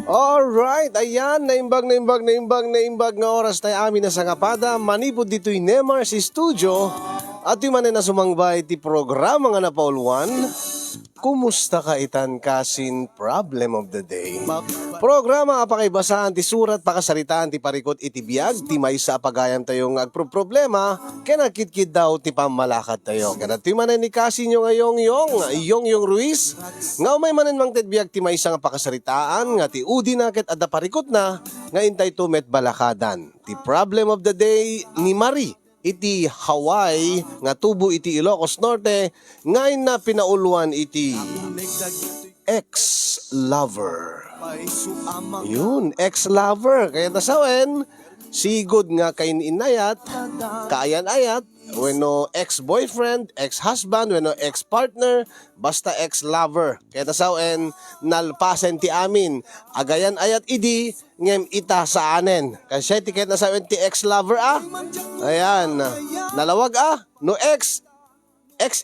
Alright, ayan, naimbag nga oras tayo amin na sa kapada, manipod dito'y Nemar si studio, at yung manin na sumangbay ti programa nga na Paul 1, kumusta ka itan kasin problem of the day. Programa apakaibasan ti surat pakasaritaan ti parikot iti biyag ti maysa apagayam tayong agproblema kinakitkid daw ti pamalakad tayo. Kana ti manen ni kasin yung yung Ruiz nga umay manen mang biyag ti maysa nga pakasaritaan nga ti udi naket adda parikot na nga intay tumet balakadan. Ti problem of the day ni Marie iti Hawaii nga tubo iti Ilocos Norte ngayon na pinauluan iti ex-lover. Yun, ex-lover. Kaya tasawen, sigod nga kain inayat, kaayan-ayat, weno ex-boyfriend, ex-husband, weno ex-partner, basta ex-lover. Kaya tasawen, nalpasen ti amin, agayan-ayat idi, ngem ita sa anen. Kasi tiket na sawen ti ex-lover Ayan, nalawag no ex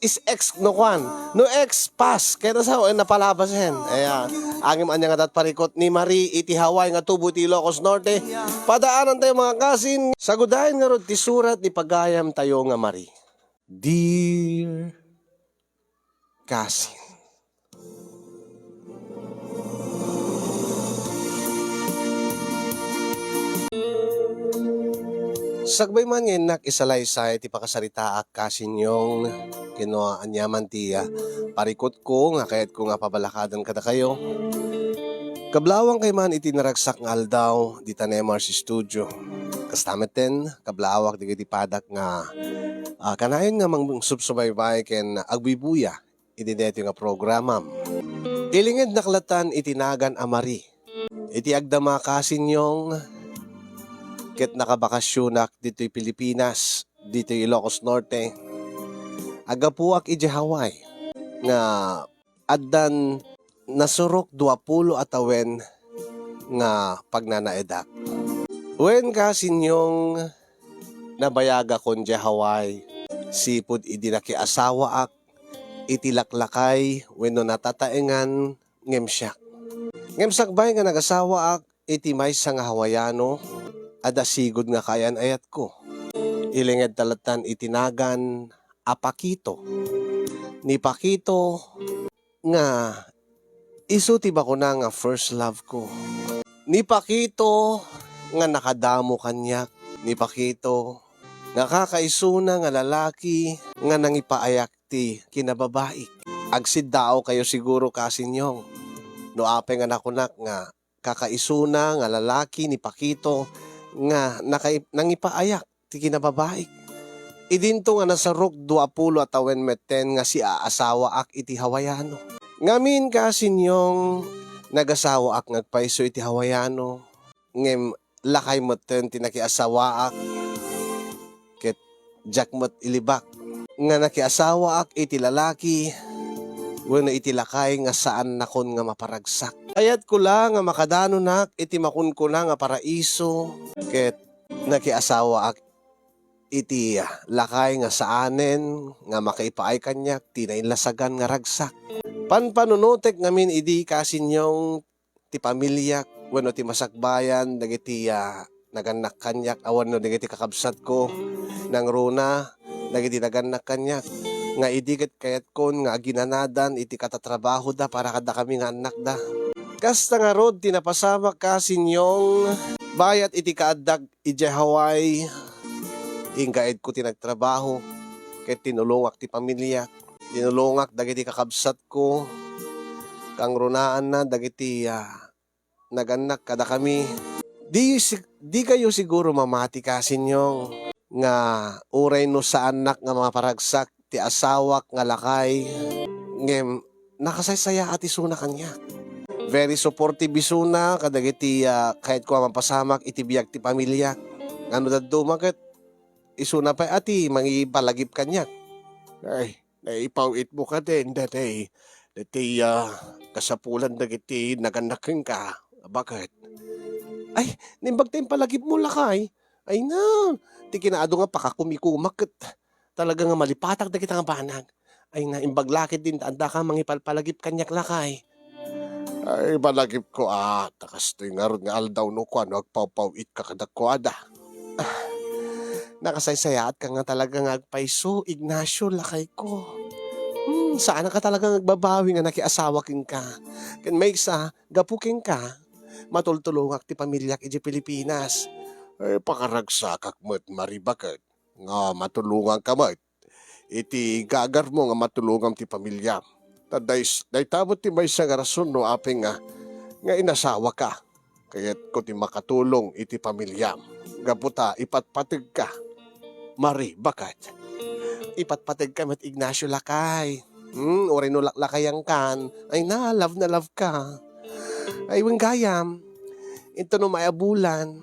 is ex no kwan. No ex pass. Kaya sa napalabasen. Ayan. Angim anya nga parikot ni Marie iti Hawaii nga tubo ti Ilocos Norte. Padaanan tayo mga kasin. Sagudahin nga rod ti surat ni pagayam tayo nga Marie. Dear kasin. Sagbay man ngayon nakisalaysay ti pakasarita ak kasin yung kino anyaman ti parikot ko nga kayat ko nga pabalakadan kada kayo. Kablawang kay man iti naragsak nga aldaw di Nemar si studio. Kastameten kablawak di iti padak nga kanayon nga mang subsubaybay ken agbibuya iti deto nga programa. Ilingid naklatan itinagan amari. Iti agdama kasin yung ket nakabakasyonak dito'y Pilipinas, dito'y Ilocos Norte. Agapuak iti Hawaii nga addan nasurok 20 atawen nga pagnanaedak. Wen kasin yung nabayaga kon di Hawaii, sipud idi nakiasawa ak iti laklakay wenno natataengan ngemsyak. Ngemsakbay nga nagasawa ak iti maysa nga Hawaiano ada sigod nga kayan ayat ko. Ilinged talatan itinagan apakito. Ni Pakito nga isuti ba ko na nga first love ko. Ni Pakito nga nakadamo kanyak. Ni Pakito nga kakaisuna nga lalaki nga nangipaayak ti kinababaik. Agsid dao kayo siguro kasinyong. No ape nga nakunak nga kakaisuna nga lalaki ni Pakito nga nangipaayak ti kinababaik. Idinto nga nasarok 20 atawen meten nga si aasawa ak iti Hawaiano. Ngamin kasin yung nagasawa ak ngagpaiso iti Hawaiano. Ngem lakay meten ti nakiasawa ak ket jakmet ilibak. Nga nakiasawa ak iti lalaki wenno iti lakay nga saan nakon nga maparagsak. Ayat ko lang nga makadano nak iti makun ko lang nga paraiso ket nakiasawa ak iti lakay nga saanen nga makaipaay kanyak tinailasagan nga ragsak. Panpanunutek ngamin idi kasinyong ti pamilyak wenno ti masakbayan dagiti naganak kanyak awan no dagiti kakabsat ko nang runa dagiti naganak kanyak nga idiket kayat kon nga aginanadan iti katatrabaho da para kada kami nga anak da. Kasta nga rod tinapasama kasinyong bayat iti kaadag iti Hawaii. Ingkaed ko tinagtrabaho ket tinulungak ti pamilya. Tinulungak dagiti kakabsat ko. Kang runaan na dagiti naganak kada kami. Di kayo siguro mamati kasinyong nga uray no sa anak nga maparagsak ti asawak nga lakay. Ngem nakasaysaya ati suna kanya. Very supportive isuna kadagiti kahit ko mapasamak iti biag ti pamilya. Ngano dadto maket isuna pa ati mangipalagip kanya. Ay, naipawit mo ka din dati. Dati kasapulan dagiti naganakin ka. Bakit? Ay, nimbag tayong palagip mo lakay. Ay na, ti kinaado nga pakakumikumak talaga nga malipatak dagiti nga banag. Ay na, imbaglakit din tanda ka mangipalpalagip kanyak lakay. Ay balagip ko takas to'y nga ron nga aldaw no ko ano agpaw-pawit ka kadakwada. Nakasaysaya at ka nga talaga nga agpaiso, Ignacio, lakay ko. Saan ka talaga nagbabawi nga nakiasawa king ka. Ken may isa, gapuking ka, matultulungak ti pamilyak iti Pilipinas. Ay pakaragsakak mo't maribakat. Nga matulungan ka mo't. Iti gagar mo nga matulungan ti pamilya. Day tabot ti may nga rason no apeng nga inasawa ka. Kaya't ko ti makatulong iti pamilya. Gaputa ipatpatig ka. Mari, bakat? Ipatpatig ka met Ignacio lakay. Ori no lakayang kan. Ay na love ka. Ay wenggayam. Ito no maabulan.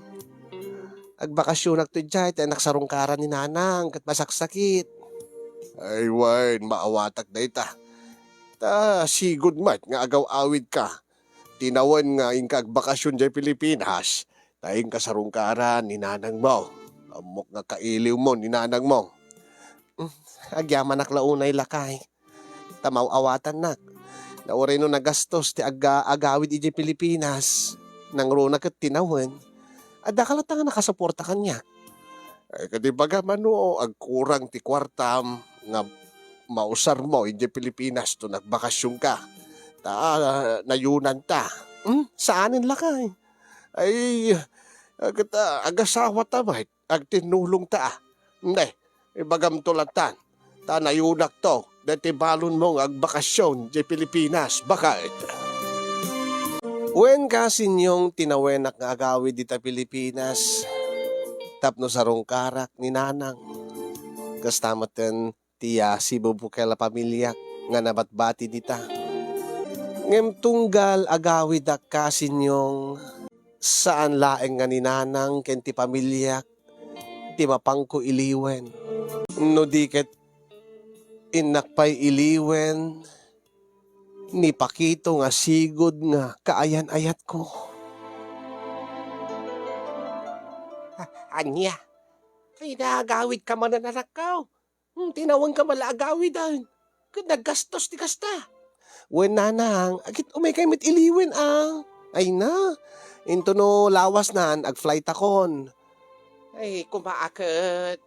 Agbakasyon agto dyan. Tayo naksarungkaran ni nanang. Kat masaksakit. Ay wain, maawatak na ita. Ta sigod mat nga agaw-awid ka. Tinawan nga ingka agbakasyon dyan Pilipinas. Tayong kasarungkaran ni nanang mo. Amok nga kailiw mo ni nanang mo. Agyaman launay lakay. Tamaw awatan nak. Nauray no nagastos ti agawid iti Pilipinas. Nang rona kat tinawan. Adda kalata nga nakasuporta kanya. Ay kadibaga mano agkurang ti kwartam nga mausar mo iti Pilipinas to nagbakasyon ka. Nayunan ta. Saanin lakay? Ay agasawa ta ba? Agtinulong ta. Hindi. Ibagam tulatan. Nayunak to. Dati balon mong agbakasyon di Pilipinas. Bakit? Wen kasi niyong tinawenak nga agawid dita Pilipinas. Tapno sarong karak ni nanang. Kastamatan tiya si bubukela pamilya nga nabatbati dita. Ngem tunggal agawid ak kasi niyong saan laeng nga ni nanang ken ti pamilya ti mapangko iliwen. No diket inakpay iliwen ni Pakito nga sigod nga kaayan-ayat ko. Anya, ay naagawid ka man na nanakaw. Tinawang ka mala agawid ay. Naggastos ti kasta. Wen nanang, agit umay kay mit iliwen Ay na, into no lawas nan, ag-flight akon. Ay, kumaakot.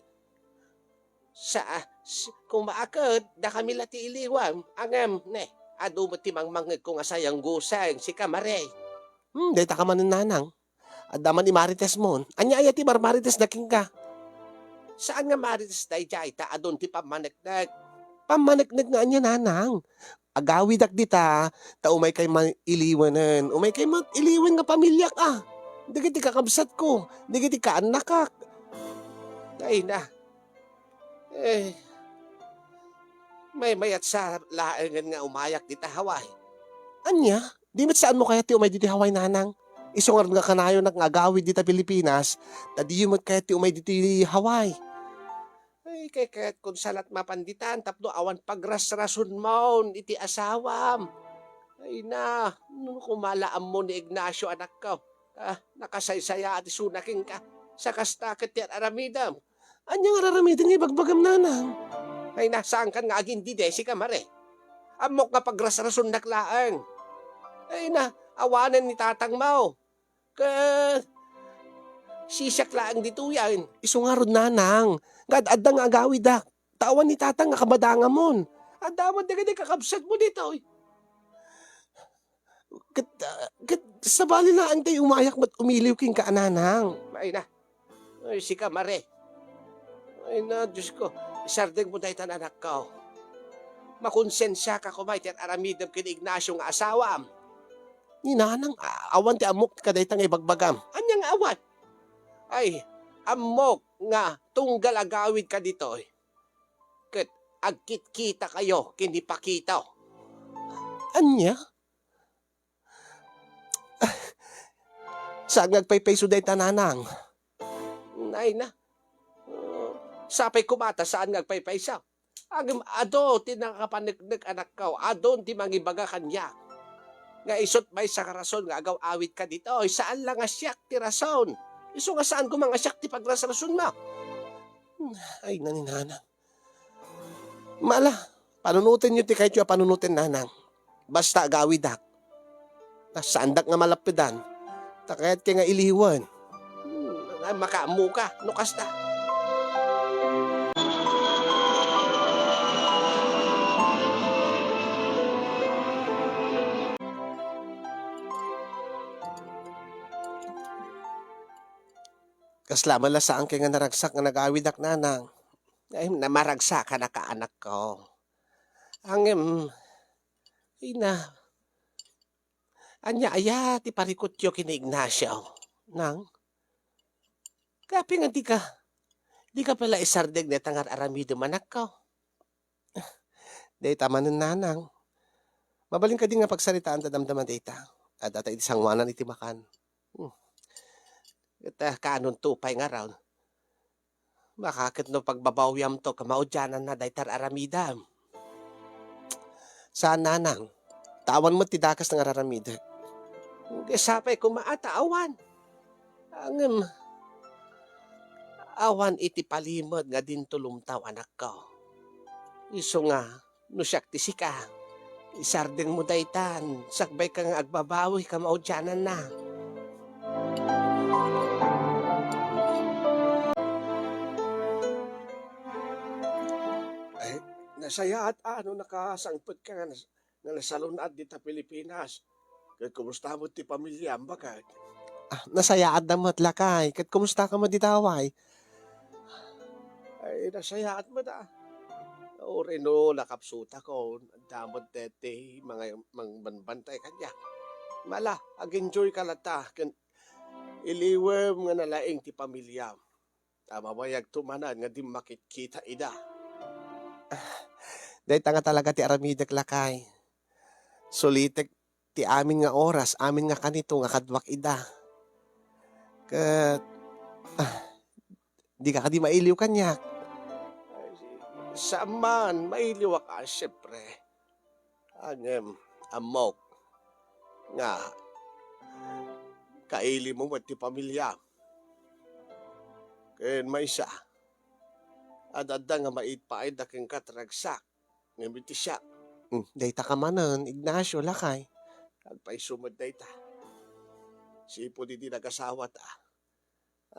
Kumaakot, da kami lati iliwam. Angam, ado mo timang mangag kung asayang gusang, si Kamare. Deta ka man ng nanang. Adaman ni Marites mon. Anya ti Marites na king ka. Saan nga Marites na ijay ta adon ti pamanagdag? Pamanagdag nga anya nanang. Agawid ak dita, ta umay kay iliwanan. Umay kay iliwan nga pamilya ka. Di kakabsat ko. Di ka anak. Ay na. May mayat sa laangan nga umayak dita Hawaii. Anya? Di met saan mo kaya ti umay diti Hawaii nanang? Isungar nga kanayo nga agawid dita Pilipinas, tadi yung kaya ti umay diti Hawaii. Ay, kaya kung salat mapanditan, tapno awan pagrasrason mo, iti asawam. Ay na, kumalaam mo ni Ignacio anak ko. Nakasaysaya at isunaking ka. Sa kastakit yan aramidam. Anya nga aramidam nga bagbagam nanang. Ay nasaan kan nga aging dide si Kamare. Amok nga pagrasrason naklaan. Ay na, awanan ni tatang mo. Sisak laang dito yan. Isungarod nanang. Gad-adda nga agawid ak. Tawan ni tatang nga kabadanga mon. Adaman na gani kakabsat mo dito. Sabali na antay umayak mat umiliw king kaananang. Ay na. Ay si Kamare. Ay na, Diyos ko. Isardeng mo na itan anak ko. Makonsensya ka kumay tiyan aramidam kin Ignacio nga asawam. Ni nanang, awan ti amok kaday tang ibagbagam. Anyang awan? Ay, amok nga tunggal agawid ka dito. Kat agkit-kita kayo, kini pakita. Anya? Saan nagpaypayso day tananang? Ay na. Sapay kumata saan nagpaypaysa? Agam ado tinakapanagdag anak ko. Adon ti mangibaga kanya. Nga isot may sa karason nga agaw awit ka dito. Oy, saan lang nga siyak ti rason? Iso nga saan ko mga siyak ti pagrasrason mo? Ay, naninanang. Mala, panunutin nyo ti kahit yung panunutin nanang. Basta agawid ak. Nasandak nga malapidan. Takayat kay nga iliwan. Makaamu ka, nukas ta. Kaslaman la saan kay nga naragsak nga nag-awid ak nanang. Ay, namaragsak ka na kaanak ko. Ang, ina, anya aya, ti parikot yo kini Ignacio. Nang, kapi nga di ka pala isardeg na tangar aramido manak ko. Day tama ng nanang. Mabaling ka din nga pagsaritaan ta damdaman data. At ata isang wanan iti makan. Ita kanon tupay nga raw. Makakit no pagbabawyam to kamaudyanan na daytar aramida. Saan nanang? Tawan mo tidakas ng araramida. Sapay kumaata awan. Ang awan iti palimod nga din tulumtaw anak ko. Iso nga, no siyak tisika. Isardeng mo daytan. Sakbay ka nga agbabawi kamaudyanan na. Nasaya at nakasangpot ka nga nasalunad dita Pilipinas. Kaya kumusta mo ti pamilya, bakit? Nasaya at damot lakay. Kat kumusta ka mo ditaway? Ay, nasaya at mo da. O reno, nakapsuta ko. Damot dete, mga banbantay kanya. Mala, ag-enjoy ka lata. Iliwem nga nalaing ti pamilya. Mamayag tumanan nga di makikita ida. Dahil tanga talaga ti aramidak lakay. Sulitek ti amin nga oras, amin nga kanito nga kadwak ida. Kat, di ka di mailiw kanya. Saman, mailiw ka, syempre. Amok. Nga, kaili mo mo ti pamilya. Kaya may isa. Adada nga maitpaid aking katragsak. Ngamiti siya. Dayta ka manan, Ignacio, lakay. Agpay sumod dayta. Sipo di nagasawa ta.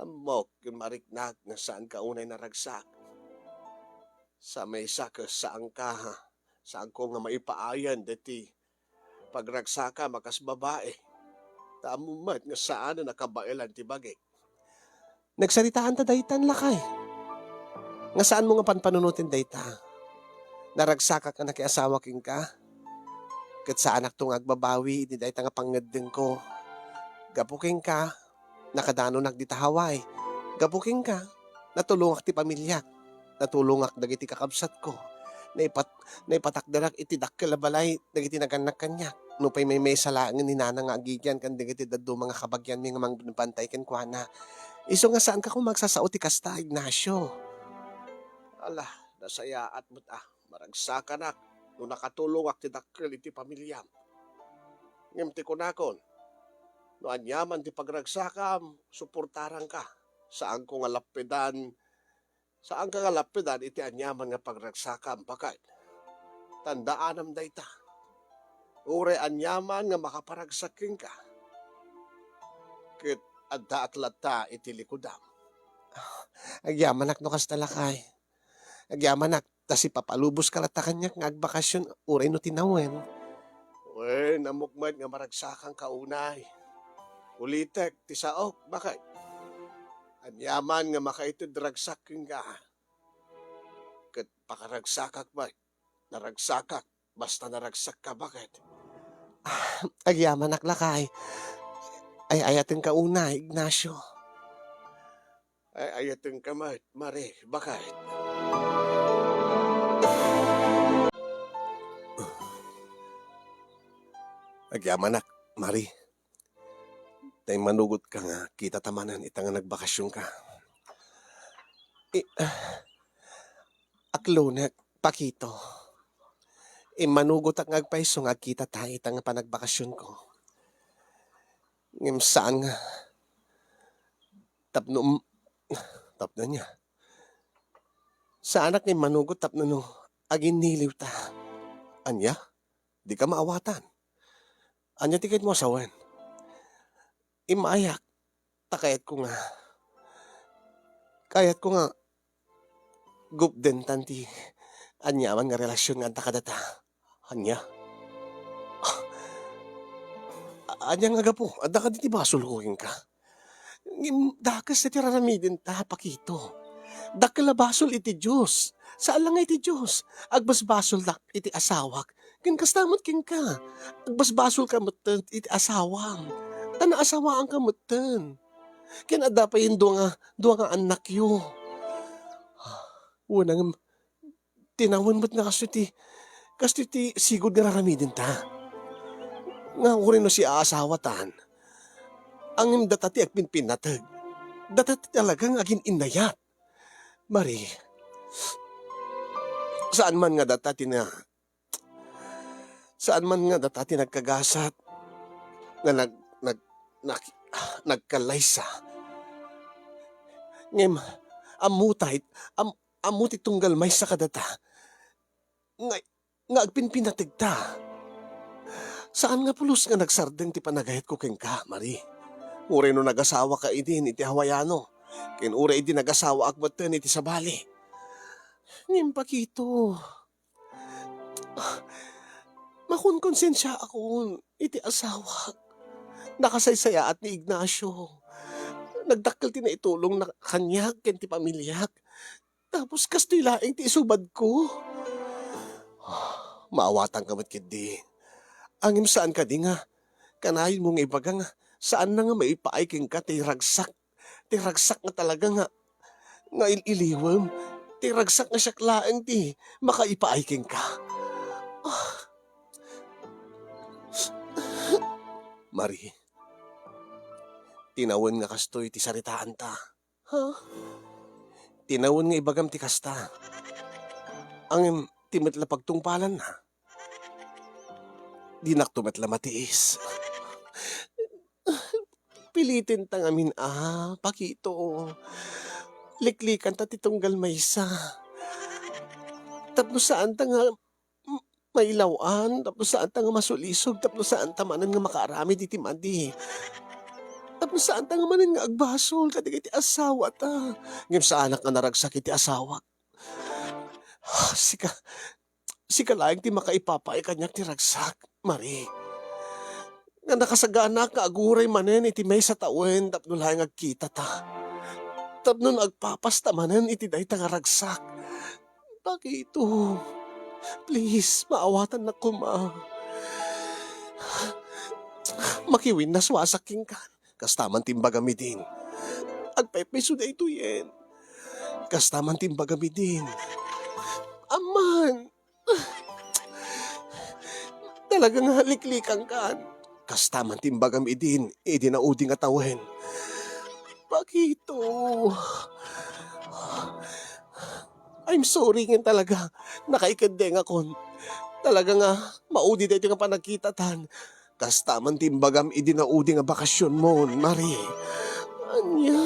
Amok yung mariknag na saan ka unay naragsak. Sa may saka saan ka ha. Saan ko nga maipaayan dati. Pagragsaka makas babae. Tamumat nga saan na nakabailan ti bagay. Nagsaritaan ta daytan lakay. Nga saan mo nga panpanunutin dayta? Naragsaka ka na kay asawa king ka? Kat sa anak tong agbabawi, di dayta nga pangngadeng ko. Gapuking ka, nakadano nagditahaway. Gapuking ka, natulungak ti pamilya. Natulungak dagiti kakabsat ko. Naipatakdarak iti dakkalabalay, dagiti naganak kanya. No pa'y may salaangin ni nanang agigyan kan dagiti daddo mga kabagyan mi nga mangbantay ken kuana. Iso nga saan ka kung magsasao ti kasta, Ignacio? Alah, nasaya at maragsaka na, no nakatulong ak ti dakkel iti pamilyam. Ngem ti kunakon, no anyaman ti pagragsakam, suportaran ka. Saan ko nga lapidan, saan ka nga lapidan iti anyaman nga pagragsakam, bakit? Tandaanam dayta. Ure anyaman nga makaparagsaking ka. Kit adda atlata iti likudam. Agyaman ak no kastalakay. Agyaman ak, tas ipapalubos ka lata kanyak nga agbakasyon, uray no tinawen. Uy, namukmad nga maragsakang kaunay. Ulitek, ti saok, bakit? Anyaman nga makaitid ragsaking ka. Kat pakaragsakak ba? Naragsakak, basta naragsak ka, bakit? Agyaman ak lakay. Ay ayatin ka una, Ignacio. Ay ayatin ka, Mare, bakit? Agyaman ak, Mari. Tay manugot ka nga, kita tamanan itang nga nagbakasyon ka. Aklo na, pakito. Manugot ak ngagpaiso nga kita tayo itang nga panagbakasyon ko. Ngem saan nga, tapno niya. Sa anak ni manugot tapno no, agin niliw ta. Anya, di ka maawatan. Anya tikit mo asawan. Imayak, kayat ko nga, gupden tanti, anyaman nga relasyon nga kadata. Anya, anya nga gapo, adda ka diti basol ko ka. Dakas na tiraramidin ta, pakito. Dakila basol iti Diyos. Saan lang iti Diyos? Agbas basol dak iti asawak. Kin kastamot kin ka. Agbas basol ka mutten iti asawang. Tana asawaan ka mutten. Kin adda pa yung duwa nga anak yo. Unang tinawon mo't nga kasto ti sigod nga raramidin ta. Nga urin no si aasawa tan. Ang datati agpinpinatag. Datati talagang agin inayat. Mari, saan man nga datati nagkagasat nga nag, nagkalaysa. Ngem, amutit tunggal may sa kadata. Nga agpinpinatig ta. Saan nga pulos nga nagsardeng ti panagayat ko keng ka, Mari? Ure no nagasawa ka idin iti Hawaiano. Ken ure idi nagasawa akbatan iti sabali. Ngem pakito. Makunkonsensya ako iti asawa. Nakasaysaya at ni Ignacio. Nagdakkel ti na itulong na kanyak ken ti pamilyak. Tapos kastoy laeng ti isubad ko. Maawatan ka mat kidi. Angim saan ka di nga. Kanayon mo nga ibaga nga. Saan na nga maipaiking ka ti ragsak. Ti ragsak nga talaga nga ililiwam. Ti ragsak nga siyaklaang ti makaipaiking ka. Mari, tinawon nga kastoy ti saritaan ta. Ha? Tinawon nga ibagam ti kasta. Ang timatla pagtungpalan na. Di naktumatla matiis. Pilitin tang amin pakito. Liklikan ta titunggal maysa. Tapos saan ta nga mailawan, tapos saan ta nga masulisog, tapos saan ta manan nga makaarami diti madi. Tapos saan ta nga manan nga agbasol, kadigay ti asawa ta. Ngem sa anak nga naragsak iti asawa. Sika laing ti makaipapay kanyak ti ragsak, Mari. Nga nakasagana ka aguray manen iti may sa tawen tapno laing agkita ta. Tapno agpapasta manen iti dayta nga ragsak. Pakito. Please, maawatan na ko, ma. Makiwin na swasaking ka. Kastaman timbagami din. Agpepeso na ito yan. Kastaman timbagami din. Aman. Talagang haliklikan ka. Kastaman timbagami din. Idi na uding atawen. Pakito. I'm sorry nga talaga. Nakaikadeng ako. Talaga nga, maudi dito nga panagkitatan. Kastaman timbagam idinaudi nga bakasyon mo, Mari. Anya?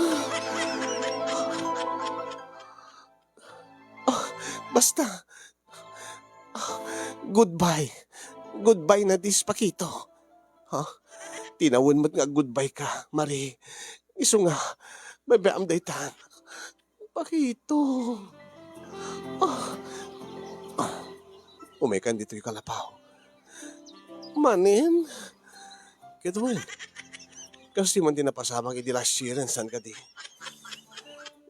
Basta. Goodbye. Goodbye na dis, Pakito. Tinawon mo't nga goodbye ka, Mari. Iso nga, babaam daytan. Pakito. Umekan dito yung kalapaw. Manin? Kito man. Kasi man din napasamang iti last year san ka di.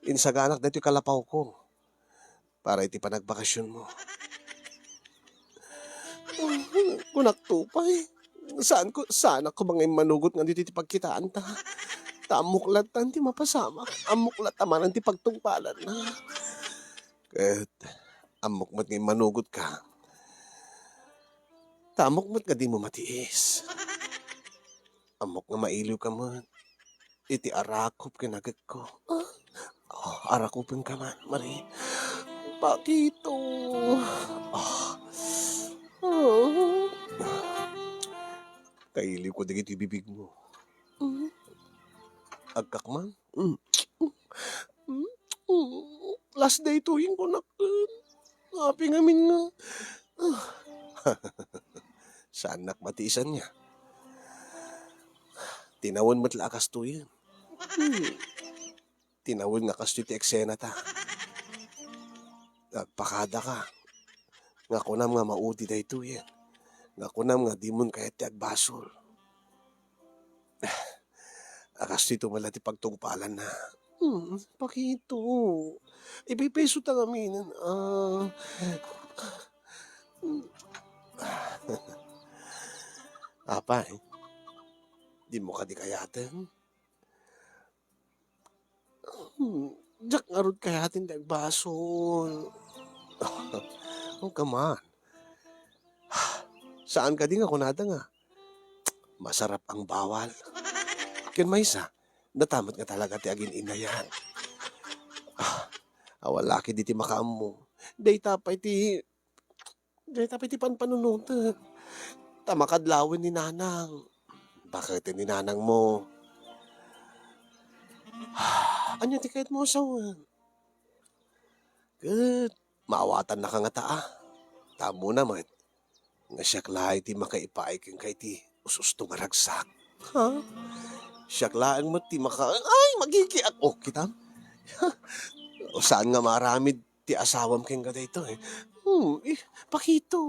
Insaganak dito yung kalapaw ko. Para iti panagbakasyon mo. Kunak tupay. Saan ako mga manugot nga dito iti pagkitaan ta. Tamuklat ta, ti mapasama. Amuklat taman ti pagtungpalan na. Kahit amok mo't ngayon manugot ka. Tamok mo't nga di mo matiis. Amok nga mailiw ka mo. Iti arakop kinagag ko. Arakopin ka man, Mari. Pakito. Kailiw ko digit ibibig mo. Agkak man. Last day tuwing ko nakin. Happy ngamin nga. Saan matiisan niya? Tinawon mo't lakas to yan. Tinawon nga kas ti eksena ta. Nagpakada ka. Nga kunam nga maudi da ito yan. Nga kunam nga di mon kahit ti agbasol. Akas ti tumala ti pagtungpalan na. Pakito. Ipipeso ta kami. Apa di mo ka di kayatan? Diyak nga ron kayatin di agbasol. Oh, come on. Saan ka di nga kunada nga? Masarap ang bawal. Ken maysa, natamat nga talaga ti agin inayan. Wala ki di ti makaammo. Day tapay ti panpanunod. Tamakadlawin ni nanang. Bakit ni nanang mo? Anya ti kahit mo asawan? Good. Maawatan na ka nga taa. Tamo naman. Nga siyak lahay ti makaipaay kang kay ti ususto nga ragsak. Ha? Siyak laang mo ti ay, magigiak. Oh, kitam? O saan nga maramid ti asawam kang gada ito eh. Pakito.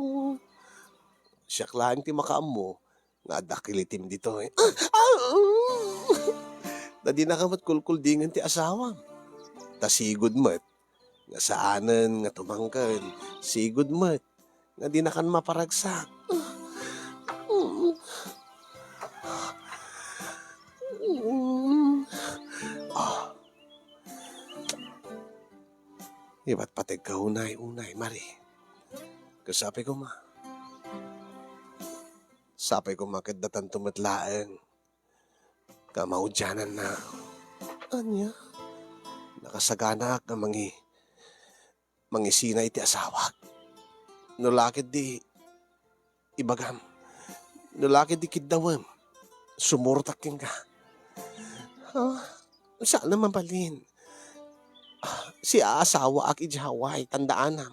Siyak laang ti makaam nga dakilitim dito eh. Dadi na kamat kulkuldingan ti asawam. Tasigod mat. Nga saanan nga tumangkan. Sigod mat. Nga di na kan maparagsak. Iba't patag ka unay, Mari. Kasapay ko ma. Sapay ko makadatan tumatlaang. Kamaudyanan na. Anya? Nakasaganak na mangisina iti asawak. Nulakid di ibagam. Nulakid di kidawam. Sumurtak ka. Saan naman balin? Si aasawa ak ijaway, tandaanam.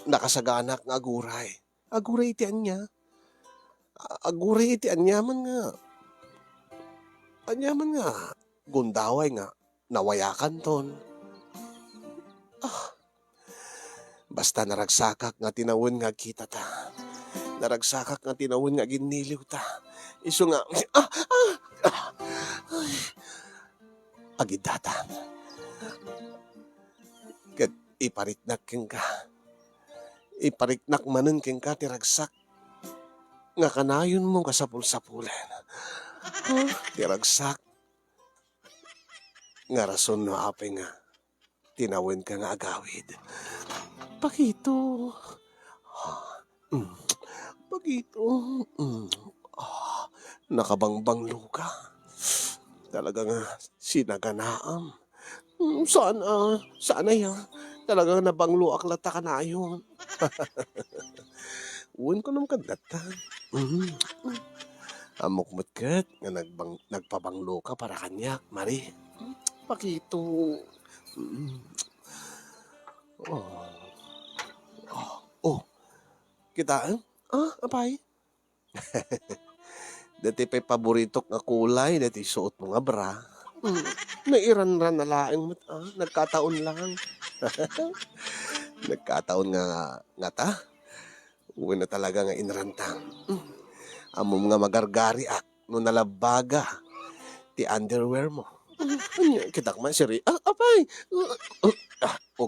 Nakasaganak nga aguray. Aguray iti anya. Aguray iti anyaman nga. Anyaman nga. Gundaway nga. Nawayakan ton. Basta naragsakak nga tinawon nga kita ta. Naragsakak nga tinawon nga giniliw ta. Iso nga. Agidatan. Kat ipariknak king ka. Ipariknak manen king ka tiragsak. Nga kanayon mo kasapul-sapulan. Tiragsak. Nga rason no apay nga. Tinawin ka nga agawid. Pakito. Pakito. Nakabangbanglo ka. Talaga nga sinaganaam. Saan na yan? Talagang nabanglo aklata ka na yun. Uwan ko nang kadatan. Amok matkat nga nagpabanglo ka para kanyak, Mari. Pakito. Kitaan? Apay? Dati pa'y paborito nga kulay, dati suot mo nga bra. Nairan-ran na laing mo. Nagkataon lang. Nagkataon nga ta. Uwi na talaga nga inrantang. Amom nga magargari no nalabaga. Ti underwear mo. Kitak man siri. Apay.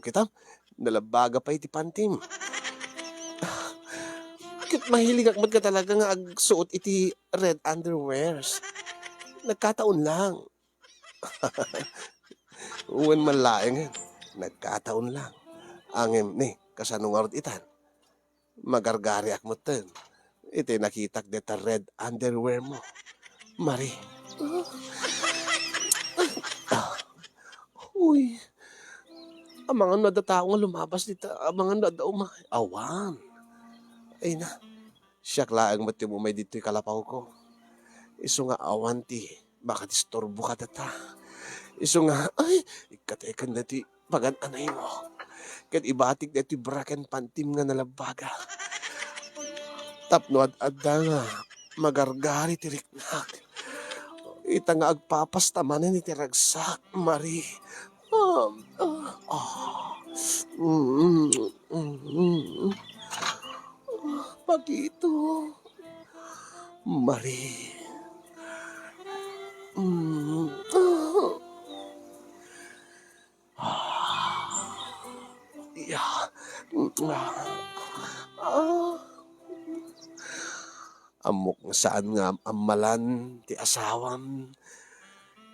Kitam. Nalabaga pa iti pantim. Kit mahilig akmat ka talaga nga agsuot iti red underwears. Nagkataon lang. Uwan man laing. Nagkataon lang. Angem ni kasanungarot itan. Magargari akmat ten. Iti nakitak deta red underwear mo. Mari. Uy. Ang mga nadatao nga lumabas dito. Ang mga nadao awan. Ay na. Siyak laang mati mo may dito'y kalapaw ko. Iso nga awan ti. Baka disturbo ka data. Iso nga. Ay. Ikatekan na ti. Pagan anay mo. Kat ibatik na ti braken pantim nga nalabaga. Tapno at nga. Magargari ti riknak. ita nga agpapastaman ni tiragsak, Mari. Mm, mm, mm. Pakito, Mari. Mm, yeah. Ah, amok nga saan nga amalan ti asawam.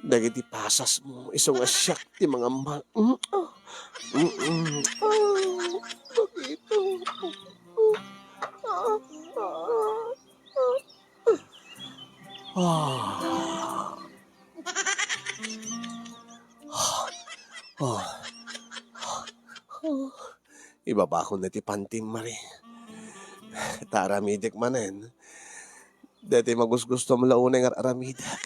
Dagiti pasas mo, iso nga siyak ti mga Pakito. Ah, ah, iba pa ako na ti pantim, Mari. Taramidek manen. Dati magusgusto mo launay nga aramidek.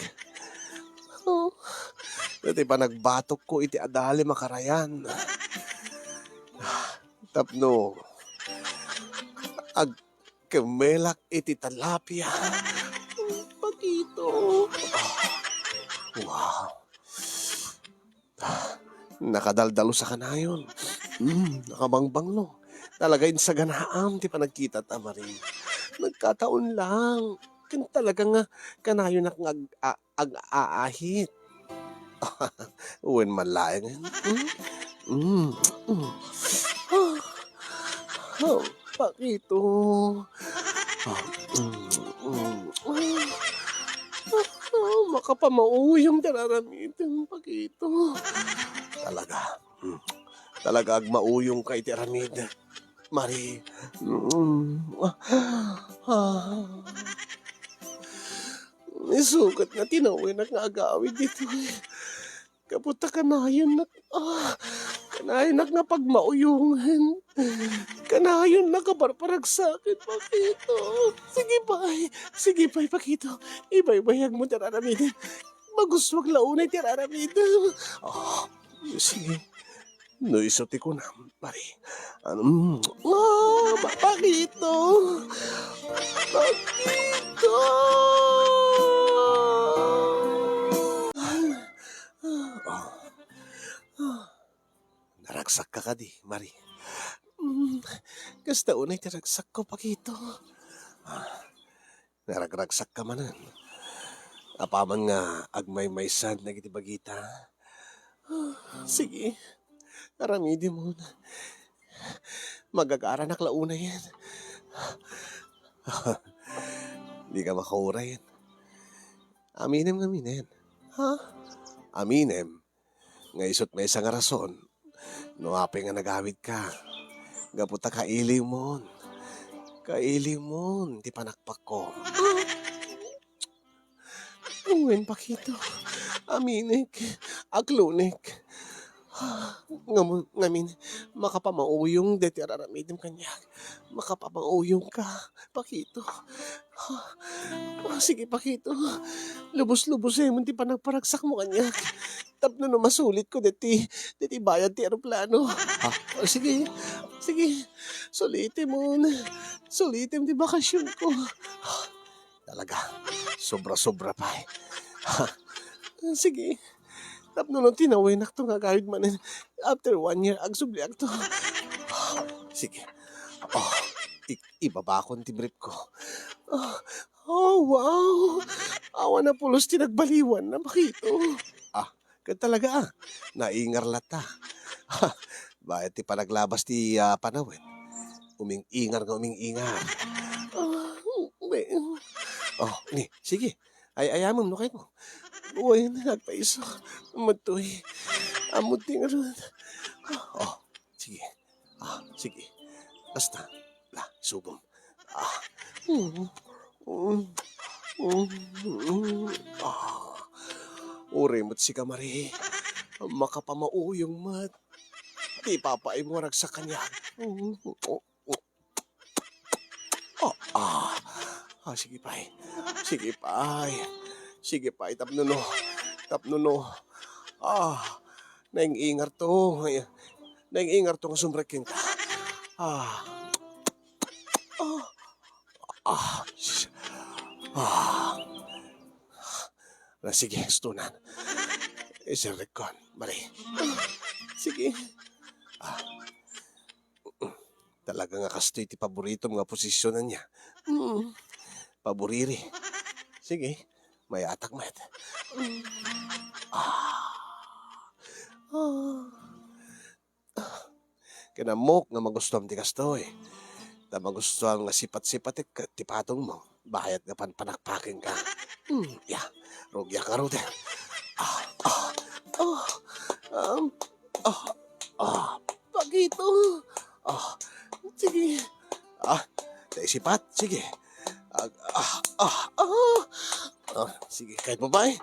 Dati pa nagbatok ko iti adali makarayan. Tapno, ag kemelak iti talapia. Pakito. Wow. Nakadaldalo sa kanayon. Nakabangbanglo. Talagayin sa ganaam, ti panagkita ta, Mari. Nagkataon lang. Kan talaga nga, kanayon na ag-aahit. Uwin malayang. Pakito. Makapamauyong dararamitan, Pakito. Talaga. Talaga agmauyong kay tiramid. Mari. Isukat nga tinawin na nga agawid dito. Kaputa kanayon na, kanayon na nga pagmauyungan. Kanayon na kaparparag sa akin, Pakito. Sige pa'y, Pakito. Ibay-bayag mo tiraramid. Maguswag launay tiraramid. Sige. No, isuti ko na, Mari. Pakito. Pakito. Naragsak ka di, Mari. Kasta unay tiragsak ko, Pakito. Naragragsak ka manan. Apaman nga agmay-maysan na bagita. Sige. Aramidi mo na. Magagara na klauna yan. Di ka makaura yan. Aminem. Ha? Aminem. Nga isot may isang rason. Nuape nga nagawid ka. Gaputa kailiw mo. Kailiw mo. Di panakpak ko. Uwin, Pakito. Aminik. Aglunik. Ngamin, makapamauyong deti araramidim kanya. Makapamauyong ka, Pakito. Sige, Pakito. Lubos-lubos mo, di pa nagparagsak mo kanya. Tapno no masulit ko deti bayad ti aeroplano. Sige. Sulitin mo. Sulitin di bakasyon ko. Talaga, sobra-sobra pa eh. Sige. Tapno nung tinawin ako nga gawid manin. After 1 year, agsubliak to. Sige. Ibaba akong tibrip ko. Wow. Awa na pulos tinagbaliwan na, Pakito. Kan talaga naingar lata. Bakit ti panaglabas ti panawin? Uming-ingar. Ni, sige. Ayamam no kayo mo. Uy, nagpaiso. Matuloy. Amuti nga rin. Sige. Sige. Basta. Subong. Uremot si Kamari. Makapamauyong mat. Di papaay mo rag sa kanya. Sige pay. Tapno no. Naingingar to. Naingingar to nga sumrekin ka. Sige, stunan. Isirikon, mari. Sige. Talaga nga kastoy ti paborito mga posisyonan niya. Paboriri. Sige, may atak met. Kinamok nga magustuhan ti kastoy. Na magustuhan nga sipat-sipat ti patong mo. Bayat nga panpanakpakin ka. Ya, rugya ka ro din. Pagito. Sige. Naisipat, sige. Sige, kahit mo ba eh?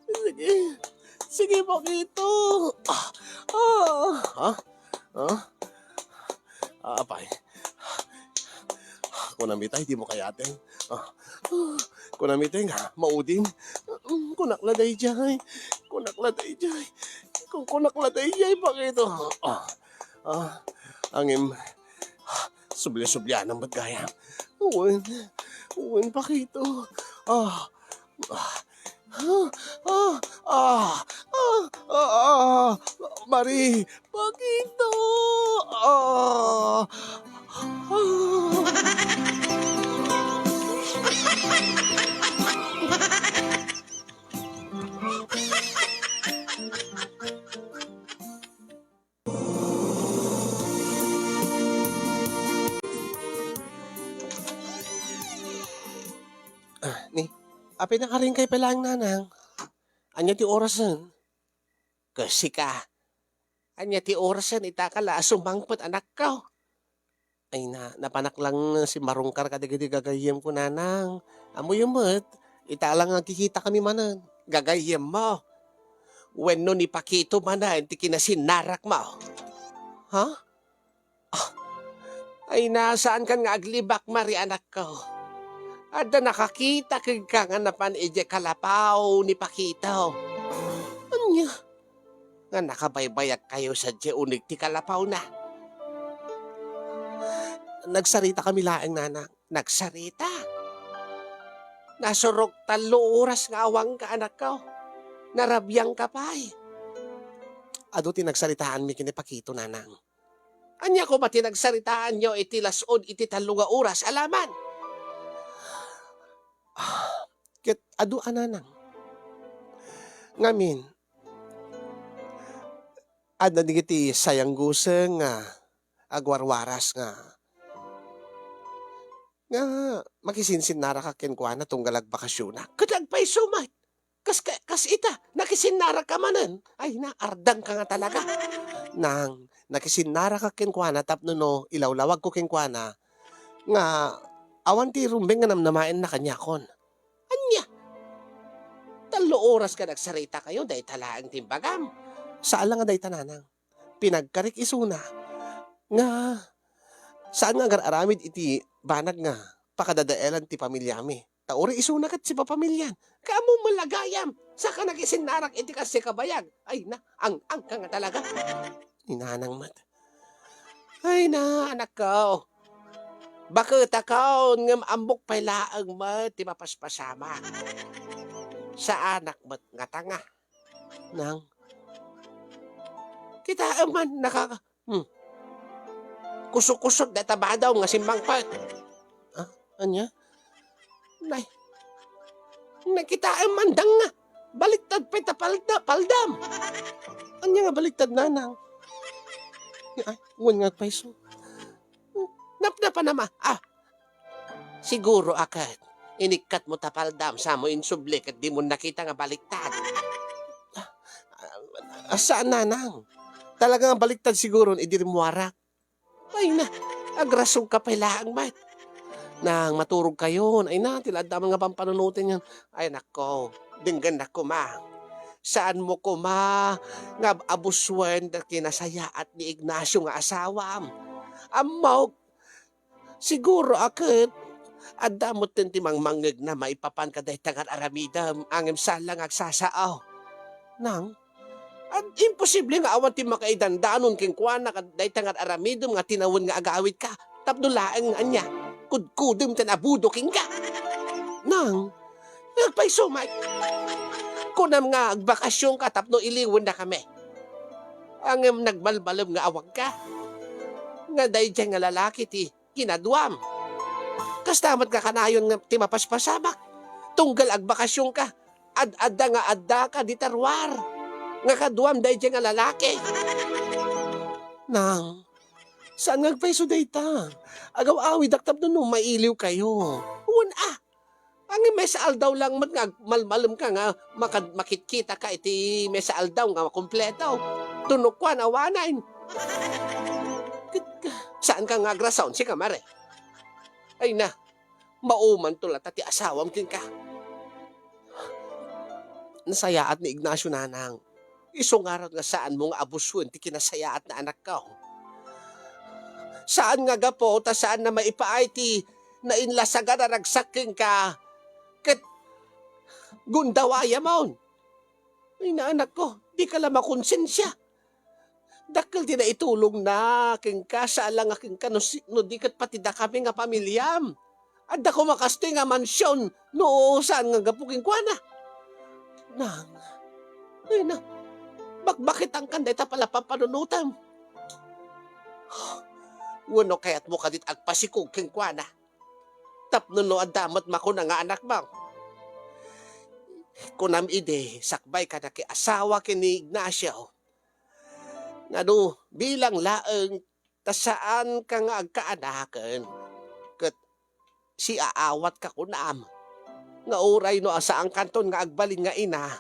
Sige. Sige, Pagito. Apay. Kung namitay, di mo kayatin. Kung namitay nga, maudin. Kunakladay jay. Kunakladay jay. Kung kunakladay jay, Pagito. Angim. Subli-subli ng bagaya. Uwan, Pagito. Mari, Pagito. Ni, apay na ka rin kay palang nanang. Anya ti orasan. Kasi ka. Anya ti orasan itakala sumangpot anak ka. Ay napanak lang si Marungkar kadigadi gagayem ko nanang. Amo yung mat. Italang nga kikita kami manan. Gagayem mo. When no ni Pakito manan ti kinasinarak mo. Ha? Ay nasaan kan nga aglibak mari anak ko. Ada nakakita kag kanganapan ije kalapaw ni Pakito. Anya? Nga nakabaybayag kayo sa unig ti kalapaw na. Nagsarita kami laeng nanang. Nagsarita. Nasurok 3 oras nga awang ka anak ko. Narabyang ka pa eh. Ado tinagsaritaan mi kini Pakito nanang. Anya ko ba tinagsaritaan nyo iti lasod iti 3 oras alaman? Ket adu ananang. Ngamin. Adna digiti sayang guseng nga agwarwaras nga. Nga makisinsin nara ka kenkwana tunggalag bakasyon na. Kadagpay sumat. Kas ita, nakisinara ka manan. Ay ardang ka nga talaga. Nang nakisinara ka kenkwana tapno no ilawlawag ko kenkwana nga awan ti rumbeng nga namnamain na kanyakon. Anya? 3 oras ka nagsarita kayo, dahi talaang timbagam. Saan lang nga dahi tananang? Pinagkarik isuna. Nga, saan nga aramid iti banag nga pakadadaelan ti pamilyami. Tauri isuna kat si papamilyan. Kamu malagayam. Saka nagisinarak iti kasi kabayag. Ay ang ka nga talaga. Inanang mat. Ay anak ko. Bakit ako ngam ambok pailaang mat ti mapaspasama. Sa anak mat nga tanga. Nang kita man kusok-kusok da tabadaw nga simbang pat. Anya? Nay. Nakita mandang nga. Baliktad pa paldam. Anya nga baliktad nanang. Ay, uwan nga paiso. Napnapa nama. Siguro akad. Inikat mo tapaldam sa mo insublik at di mo nakita nga baliktad. Saan nanang? Talagang baliktad siguro idir mo warak. Ay agrasong ka pailaang mat. Nang maturog kayo, ay tilad nga pampanunutin yan. Ay nako, dinggan nako ma. Saan mo ko ma, nga abuswan na kinasaya at ni Ignacio nga asawam. Amaw, siguro akit, adamot din timang mangeg na maipapan ka dahi tangan aramidam, angim salang agsasaaw. Nang, at imposible nga awan ti makaidandanon king kuana ka dahi tangan aramidam nga tinawon nga agawit ka, tapno laeng anya, kudkudum tan abudo king ka. Nang, Nagpay sumay. Kunam nga agbakasyon ka tapno iliwan na kami. Ang nagbalbalam nga awag ka. Nga day dyan nga lalaki ti kinadwam. Kastamat ka kanayon nga ti mapaspasamak. Tunggal agbakasyon ka. Ad-adda nga adda ka di tarwar. Nga kadwam day dyan nga lalaki. Nang, saan nga agpaiso day ta? Agaw-awi daktab no mailiw kayo. Ang mesal daw lang man nga malmalem ka nga makikita ka iti mesal daw nga kompleto. Tunok ko awanain. Saan ka nga agrasaon si kamare? Ay na, mauman tulat at asawam din ka. Nasayaat ni Ignacio nanang. Isungarat nga saan mo nga abusuan ti kinasayaat na anak ka. Saan nga gapo ta saan na maipaay ti na inlasagan na ragsaking ka ket gundawaya maun. Ay na anak ko, di ka lang makonsensya. Dakil di na itulong na king ka sa alang aking ka no di kat pati da kami nga pamilyam. At ako makastoy nga mansyon no saan nga gapuking kwa na. Nang, ay na, bakit ang kanday ta pala papanunutam? Wano kaya't mo kadit agpasikog king kwa na. Tapno no adamat mako na nga anak mo. Kunam ide, sakbay ka na ki asawa kini Ignacio. Nga no, bilang laeng, tasaan ka nga agkaanakan. Kat si aawat ka kunam. Nga uray no asa ang kanton nga agbalin nga ina.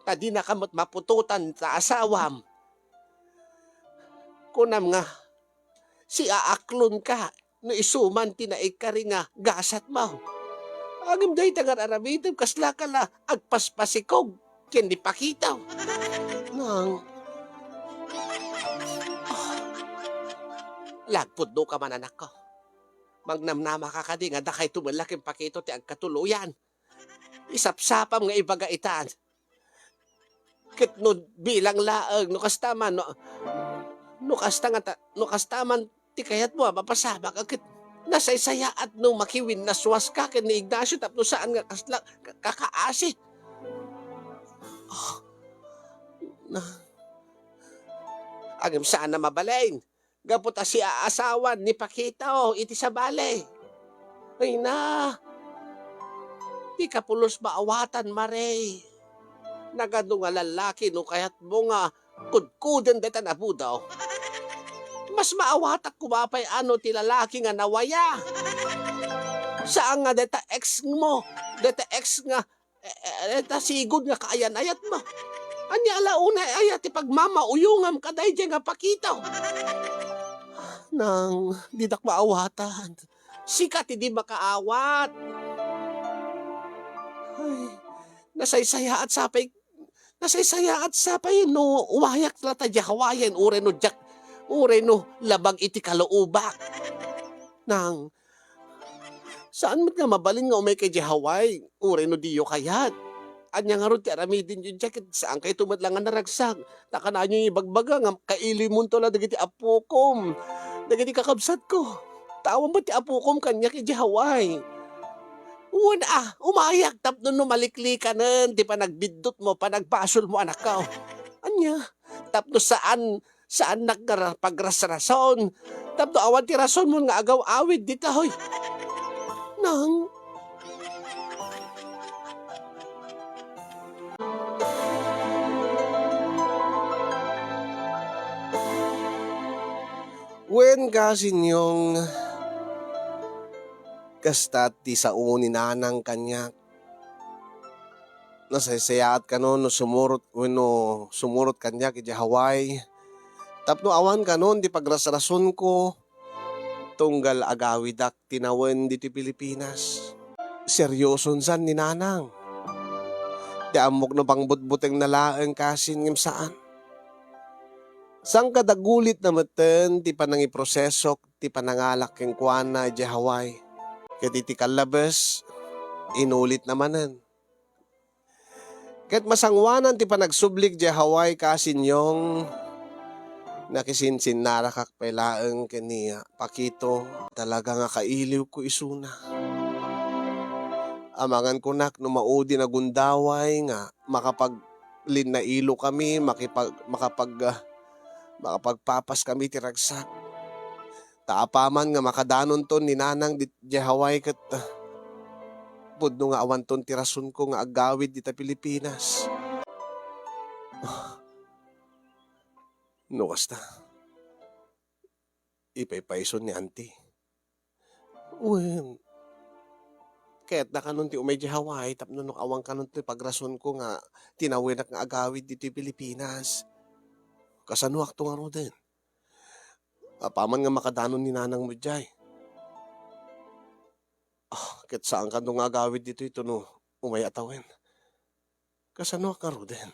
Tadi na kamot mapututan sa asawam. Kunam nga, si aaklon ka. No isuman tinaig ka rin nga gasat mo. Agam day tangar aramitim kasla ka la agpaspasikog ken di pakitaw. Nang lagpod do ka man anak ko. Magnamnama ka kadi nga dakay tumalaking pakito ti agkatuluyan. Isapsapam nga ibagaitan. Ket no bilang laeng no kastaman no kastaman ti kayat mo mapasabak agit nasaysaya at no makiwin na swas ka ken ni Ignacio tapno saan nga kasla kakaasi. Na agam saan na mabalain. Gapot si aasawan ni Pakita iti sa balay. Ay na, di ka pulos maawatan maray. Nagado nga lalaki no kaya't mo nga kudkuden deta na budaw. Mas maawatak kumapay ano ti lalaki nga nawaya. Saan nga deta ex mo? Deta ex nga, deta sigod nga kaayan-ayat mo. Anya alauna ayat ti pagmamauyungam kaday dyan nga pakitaw. Nang didak maawatan. Sikat hindi makaawat. Ay, nasaysaya at sapay no uwayak lata di hawayan ure no labag iti kaloubak. Nang saan mo't nga mabalin nga umay kay di haway ure no diyo kayat. Anya nga ron ti aramidin yung jacket saan kayo tumadlangan na ragsag. Nakanaan yung ibagbaga nga kaili mo to la dagiti apukom. Dagiti kakabsat ko. Tawan ba ti apukom kanya kay di haway. Umayak tapno no maliklikanen ti panagbidot mo panagpasol mo anak ka. Anya tapno saan nagpagrasrason. Tapno awan ti rason mo nga agaw awid dita hoy. Nang Wen kasin yung kastat ti sa ni nanang kanya. Nasaysayaat ka no sumurot kanya kiti Hawaii. Tapno awan ka nun di pagrasrason ko. Tunggal agawidak tinawen di ti Pilipinas. Seryoson san ni nanang. Di amok no pangbutbuteng nalaeng kasin ngim saan. Sang kadagulit na maten ti panangiprosesok ti panangalak keng kuana di Hawaii. Ket iti kalabes inulit namanen. Ket masangwanan ti panagsublik di Hawaii kasin yung nakisinsin narakak pelaeng keniya Pakito talaga nga kailiw ko isuna. Amangan ko nak no maudi na gundaway nga linnailo kami makapagpapas kami ti ragsak. Taapaman nga makadanon ton ni nanang di Haway ket pudno nga awan ton ti rason ko nga agawid dita Pilipinas. No kasta, ipaypayson ni auntie. Wen, kaya't nakanon ti umay di Hawaii tapno no awang kanon ti pagrason ko nga tinawenak nga agawid dito Pilipinas. Kasanuak to nga ro din. Apaman nga makadanon ni nanang mo jay. Ket saan ka nga agawid dito ito no umay atawen. Kasanuak nga ro din.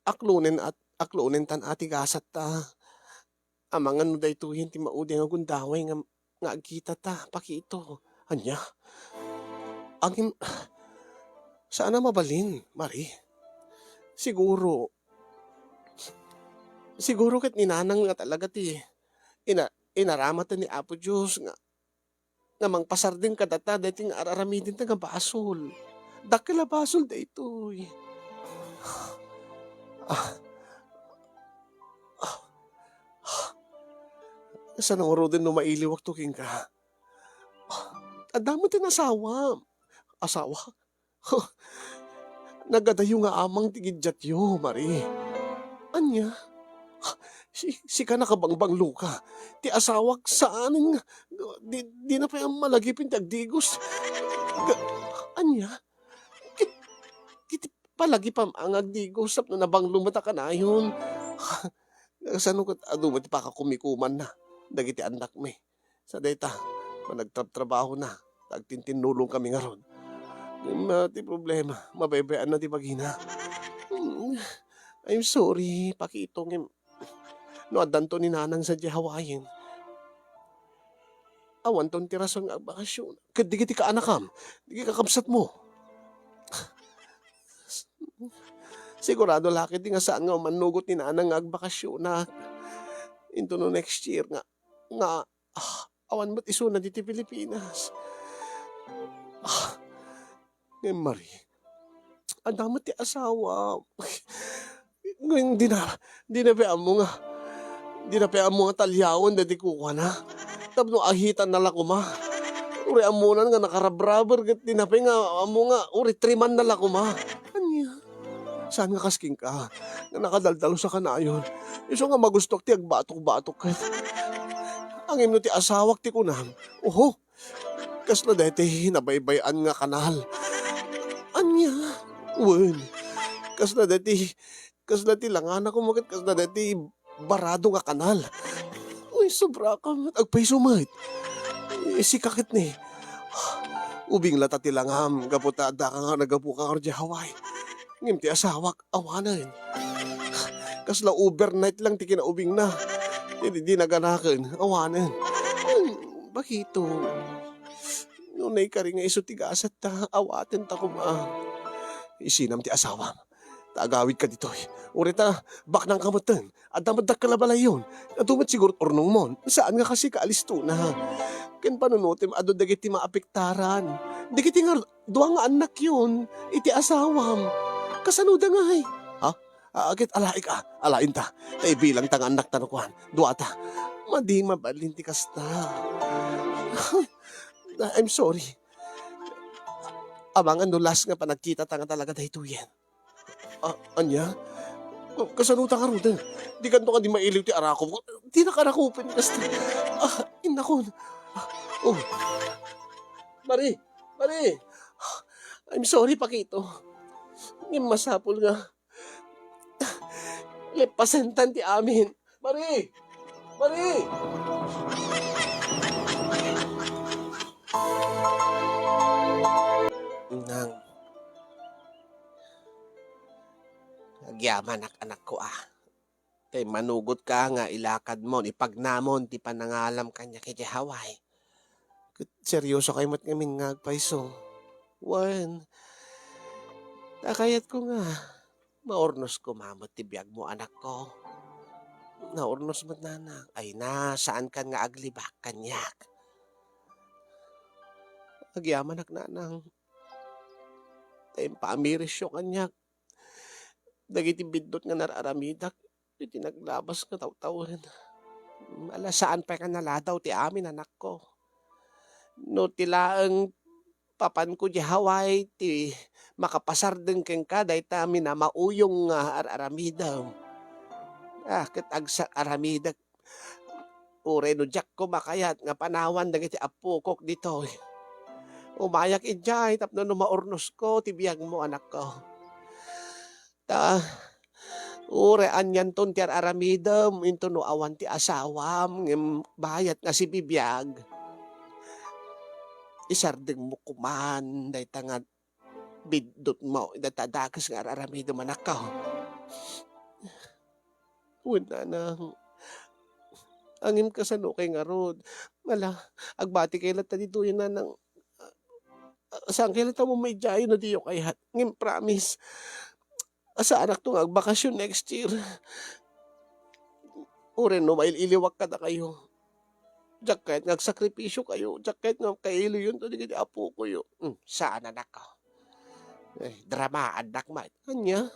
Aklunen tan ati gasat ta. Amangan no daytoyen ti maudi nga gundaway nga agkita ta pakito. Anya? Angin saan na mabalin, Mari? Siguro ket ni nanang nga talaga ti inaramatan ni Apo Diyos nga mangpasar din kadata dati nga araramidin ta nga basol. Dakila basol daytoy. Sa nanguro din no mailiwak to king ka. Adamo tin asawa. Asawa? Nagadayo nga amang tigidyat yo, Mari. Anya? Si ka nakabangbang luka. Ti asawak saan nga. Di na pa yung malagipin ti agdigos. Anya? Kiti palagi pa ang agdigos na nabang lumata ka na yun. Saan ko adu ti pakakumikuman na. Dagiti anak mi. Sa data, managtrabaho na. Tagtintinulong kami nga ron. Ti problema, mabaybayan na ti bagina. I'm sorry, pakitong no adanto ni nanang sa di Hawayin. Awan ton tirason nga bakasyon. Kadigiti ka anakam, di kakamsat mo. Sigurado laki di nga saan nga manugot ni nanang nga agbakasyon na into no next year nga awan mo't iso na diti Pilipinas. Ngayon, Mari, ang damot ti asawa. Ngayon, di na pa mo nga talyawon dati kuha na. Tapno ahitan na lakuma. Uri amunan nga nakarabraber kat di na pa nga amo nga uri triman na lakuma. Anya? Saan nga kasking ka? Nga nakadaldalo sa kanayon. Iso nga magustok ti agbatok-batok kat. Ang imno ti asawak ti kunam. Oho, kasla deti nabaybayan nga kanal. Anya? Wen, kasla deti langan ako magat kasla deti barado nga kanal. Uy, sobra ka mat. Agpay sumait. Si kakit ni. Ubing lata ti langam. Gaputa da ka nga nagapu ka nga di Hawaii. Ngim ti asawak, awanan. Kasla overnight lang ti kinaubing na. Di naganakan, awanan. Bakito? Nunay ka rin nga iso tigasat ta, awaten ta kuma. Isinam ti asawa. Taagawid ka dito. Urita, bak nang kamutan. At damadak ka labalay yun. Natumat siguro ornong mon. Saan nga kasi kaalisto na? Ken panunutim ado dagiti maapektaran. Dagiti nga duwa nga anak yun. Iti asawam. Kasanuda nga ay. Ha? Agit alay ka. Alain ta. Tay bilang tang anak tanukuan. Duwa ta. Madi mabalin ti kasta. I'm sorry. Amangan no last nga panagkita ta nga talaga dahito yan. Anya? Kasanuta ka rin din. Di kanto ka di mailiw ti arakop ko. Di na karakupin kasta. Inakon. Oh. Mari! I'm sorry, Pakito. Ngim masapol nga. Lepasentan ti amin. Mari! Nang agyaman anak ko Kay manugot ka nga ilakad mo, ipagnamon, ti panangalam kanya kay Hawaii. Seryoso kayo mat ngamin nga agpaiso. Wan, takayat ko nga. Maornos ko mamot ti biyag mo anak ko. Naornos mat nanak. Ay na, saan kan nga aglibak kanyak. agyaman nanang. Tayong paamiris yung kanyak. Dagiti bindot nga nararamidak. Iti naglabas nga taw-tawin. Alasaan pa ka naladaw ti amin anak ko. No tilaang papan ko di Hawaii ti makapasar din keng ka dahi ta minamauyong nga aramidaw. Ket agsak aramidak. Ure no jak ko makayat nga panawan dagiti apo kok dito. Umayak ijay tapno no maurnos ko ti biyag mo anak ko. Ta ure anyan ton ti aramidam into no awan ti asawam ngem bayat nga si bibiyag. Isardeng mo kuman dahi ta nga bidot mo datadakas nga aramidam anak ko. Wala nang angin ka sa kay nga rod. Wala, agbati kay lata dito yun na nang saan kay lata mo may jayo na diyo kay hat. Ngim promise, asa anak to nga agbakasyon next year. Ure no, maililiwak ka na kayo. Diyak kahit nagsakripisyo kayo. Diyak kahit nga kailo yun, to di apo ko yun. Saan anak ko? Drama, anak man. Anya?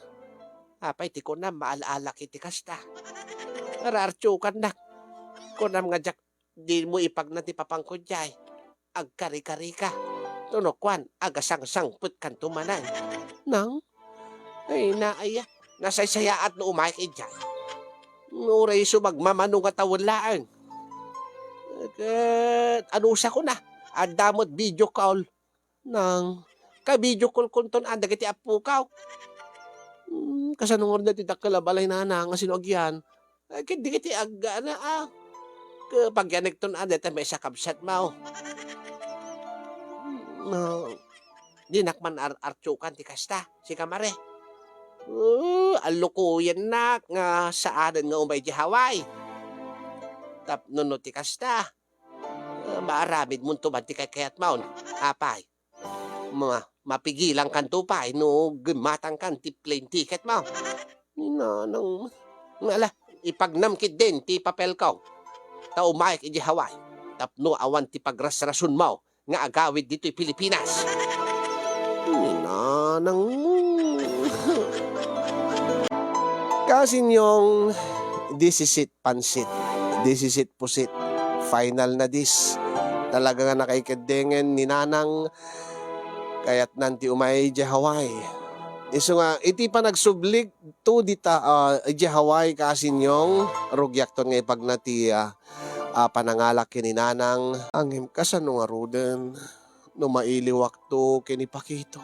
Apay, ti ko na maalaala kiti kasta. Ararcho ka nak. Kunam nga jak, di mo ipag na ti papangko jay. Agkari-kari ka. Tunokwan, agasang-sangput kan tumanan. Nang? Ay, naaya. Nasaysayaat no umayak ijay. Nuray sumagmamano nga tawon laang. Anusa ko na. Adamot video call. Nang, ka-video call kunton anda kiti apukaw. Kasanungor na ti dakalabalay na nga sinogyan. Kiti kiti agga na kapag yanig ton anda may sakabsat mo. No, dinakman artsukan ti kasta, si kamare. Alukuyan nak nga saadan nga umay di Hawaii. Tapno no ti kasta. Maaramid mo tuman ti kayat maun. Apay. Mapigilang kan tupay no gumatang kan ti plane ticket mo. Nang ngala ipagnamkit din ti papel ko. Ta umayek iti Hawaii. Tapno awan ti pagrasrason mo nga agawid dito'y Pilipinas. Nang Kasi yung this is it pansit. This is it pusit. Final na this. Talaga nga nakaikidengen ni nanang kaya't nanti umay di Hawaii. Iso nga, iti pa nagsublig to dita di Hawaii kasi yung rugyak ton nga ipag na ti panangalak kini nanang angim kasano nga ruden no mailiwak to kini pakito.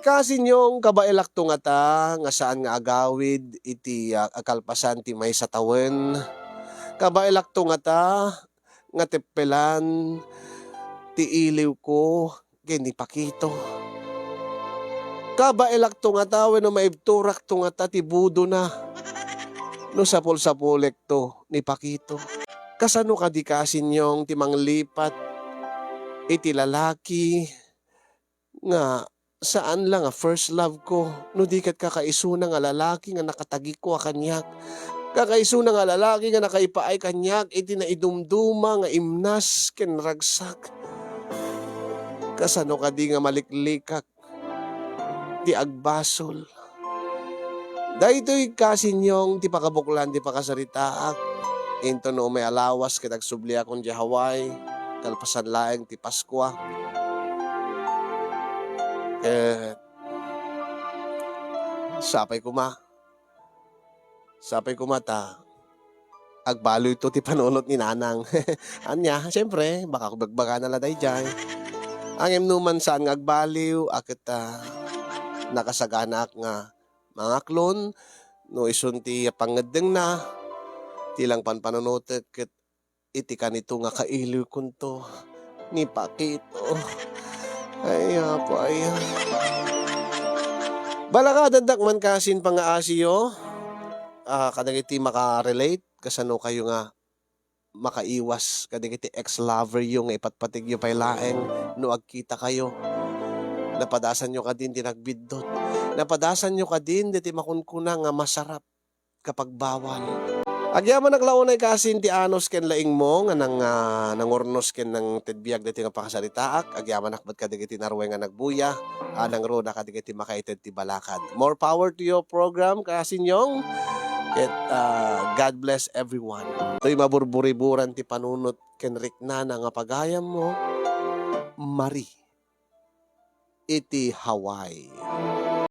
Kasi yung kabailak to nga ta nga saan nga agawid iti akalpasan ti may sa tawen. Kabailak to nga ta nga tepelan ti iliw ko kini pakito. Kabailak to nga ta wenno maibturak to nga ta ti budo na. No sapol-sapolek to ni pakito. Kasano ka di kasin yung timang lipat iti lalaki nga saan lang first love ko no di kat kakaisuna nga lalaki nga nakatagi ko kanyak. Kakaisuna nga lalaki nga nakaipaay kanyak iti naidumduma nga imnas ken ragsak. Kasano ka di nga maliklikak di agbasol. Dahito'y kasinyong ti pakabuklan ti pakasaritaak. Into no may alawas kitag subli akong di Hawaii. Kalpasan laeng ti Paskwa. Sapay kumata. Agbalo ito ti panunot ni nanang. Anya, siyempre, baka kubagbaga na laday dyan. Ang imnuman saan nga agbaliw, akit nakasaganak nga mga klon, no isunti pangadeng na, tilang panpanonotek, ket iti kanito nga kailiw kunto, ni Pakito. Ay, apo, ay. Balaka dadak man kasin pangaasiyo, kadagiti makarelate, kasano kayo nga makaiwas, kadagiti ex-lover yung ipatpatig yung pailaeng, no agkita kayo. Napadasan nyo ka din tinagbidot. Napadasan nyo ka din diti makunkuna nga masarap kapag bawal. Agyaman naglaunay kasin ti anos ken laing mo nga nangurnos ken ng tedbiag diti nga pakasaritaak. Agyaman nakbat ka digiti narwe nga nagbuya. Nang roda ka digiti makaited ti balakad. More power to your program kasin yung. God bless everyone. To'y maburburiburan ti panunot ken riknana nga pagayam mo. Mari iti Hawaii.